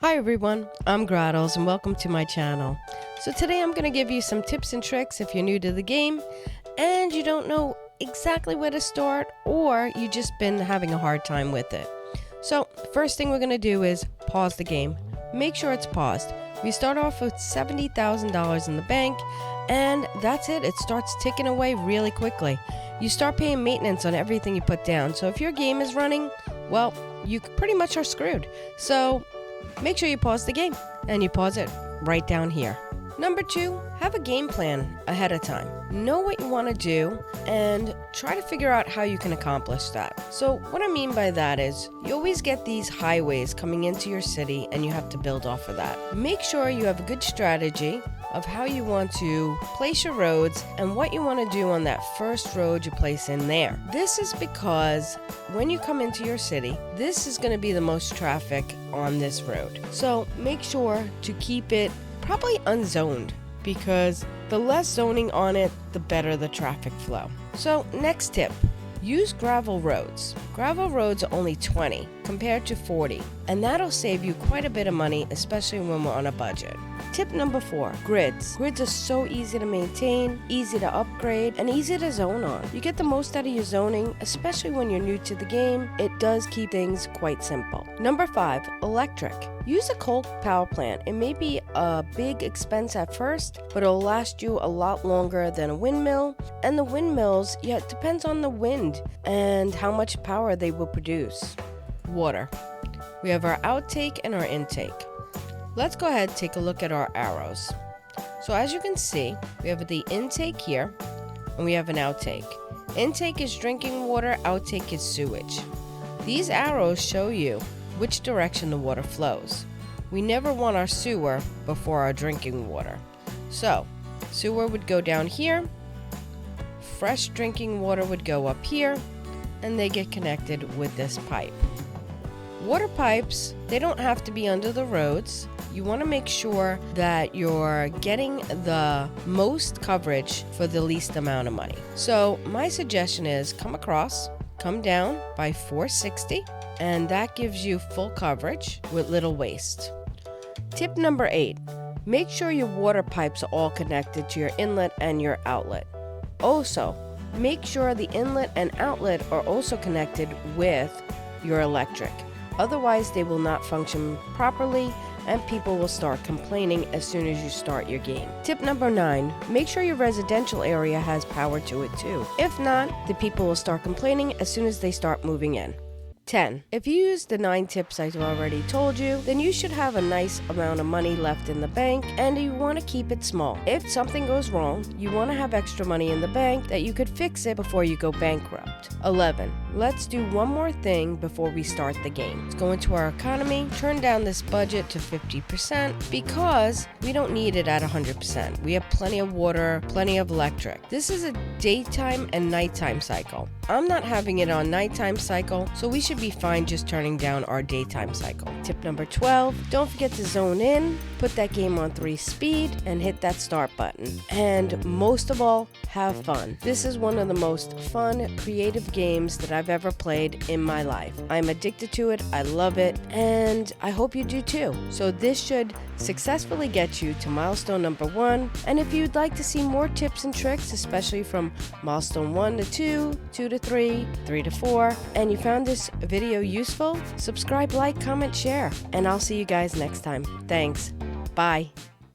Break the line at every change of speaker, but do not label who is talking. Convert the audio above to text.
Hi everyone, I'm Grahtles and welcome to my channel. So today I'm going to give you some tips and tricks if you're new to the game and you don't know exactly where to start or you just been having a hard time with it. So first thing we're going to do is pause the game. Make sure it's paused. We start off with $70,000 in the bank and that's it. It starts ticking away really quickly. You start paying maintenance on everything you put down. So if your game is running, well, you pretty much are screwed. So make sure you pause the game, and you pause it right down here. Number 2, have a game plan ahead of time. Know what you want to do and try to figure out how you can accomplish that. So what I mean by that is you always get these highways coming into your city and you have to build off of that. Make sure you have a good strategy of how you want to place your roads and what you want to do on that first road you place in there. This is because when you come into your city, this is going to be the most traffic on this road. So make sure to keep it probably unzoned, because the less zoning on it, the better the traffic flow. So next tip, use gravel roads. Gravel roads are only 20 compared to 40, and that'll save you quite a bit of money, especially when we're on a budget. Tip number 4, grids. Grids are so easy to maintain, easy to upgrade, and easy to zone on. You get the most out of your zoning, especially when you're new to the game. It does keep things quite simple. Number 5, electric. Use a coal power plant. It may be a big expense at first, but it'll last you a lot longer than a windmill. And the windmills, yeah, it depends on the wind and how much power they will produce. Water. We have our outtake and our intake. Let's go ahead and take a look at our arrows. So as you can see, we have the intake here and we have an outtake. Intake is drinking water, outtake is sewage. These arrows show you which direction the water flows. We never want our sewer before our drinking water. So sewer would go down here, fresh drinking water would go up here, and they get connected with this pipe. Water pipes, they don't have to be under the roads. You want to make sure that you're getting the most coverage for the least amount of money. So my suggestion is come across, come down by 460, and that gives you full coverage with little waste. Tip number 8, make sure your water pipes are all connected to your inlet and your outlet. Also, make sure the inlet and outlet are also connected with your electric. Otherwise, they will not function properly and people will start complaining as soon as you start your game. Tip number 9, make sure your residential area has power to it too. If not, the people will start complaining as soon as they start moving in. 10. If you use the 9 tips I've already told you, then you should have a nice amount of money left in the bank and you want to keep it small. If something goes wrong, you want to have extra money in the bank that you could fix it before you go bankrupt. 11. Let's do one more thing before we start the game. Let's go into our economy, turn down this budget to 50% because we don't need it at 100%. We have plenty of water, plenty of electric. This is a daytime and nighttime cycle. I'm not having it on nighttime cycle, so we should be fine just turning down our daytime cycle. Tip number 12, don't forget to zone in, put that game on 3 speed, and hit that start button. And most of all, have fun. This is one of the most fun, creative games that I've ever played in my life. I'm addicted to it, I love it, and I hope you do too. So this should successfully get you to milestone number 1. And if you'd like to see more tips and tricks, especially from milestone 1 to 2, 2 to 3, 3 to 4, and you found this video useful, subscribe, like, comment, share, and I'll see you guys next time. Thanks. Bye.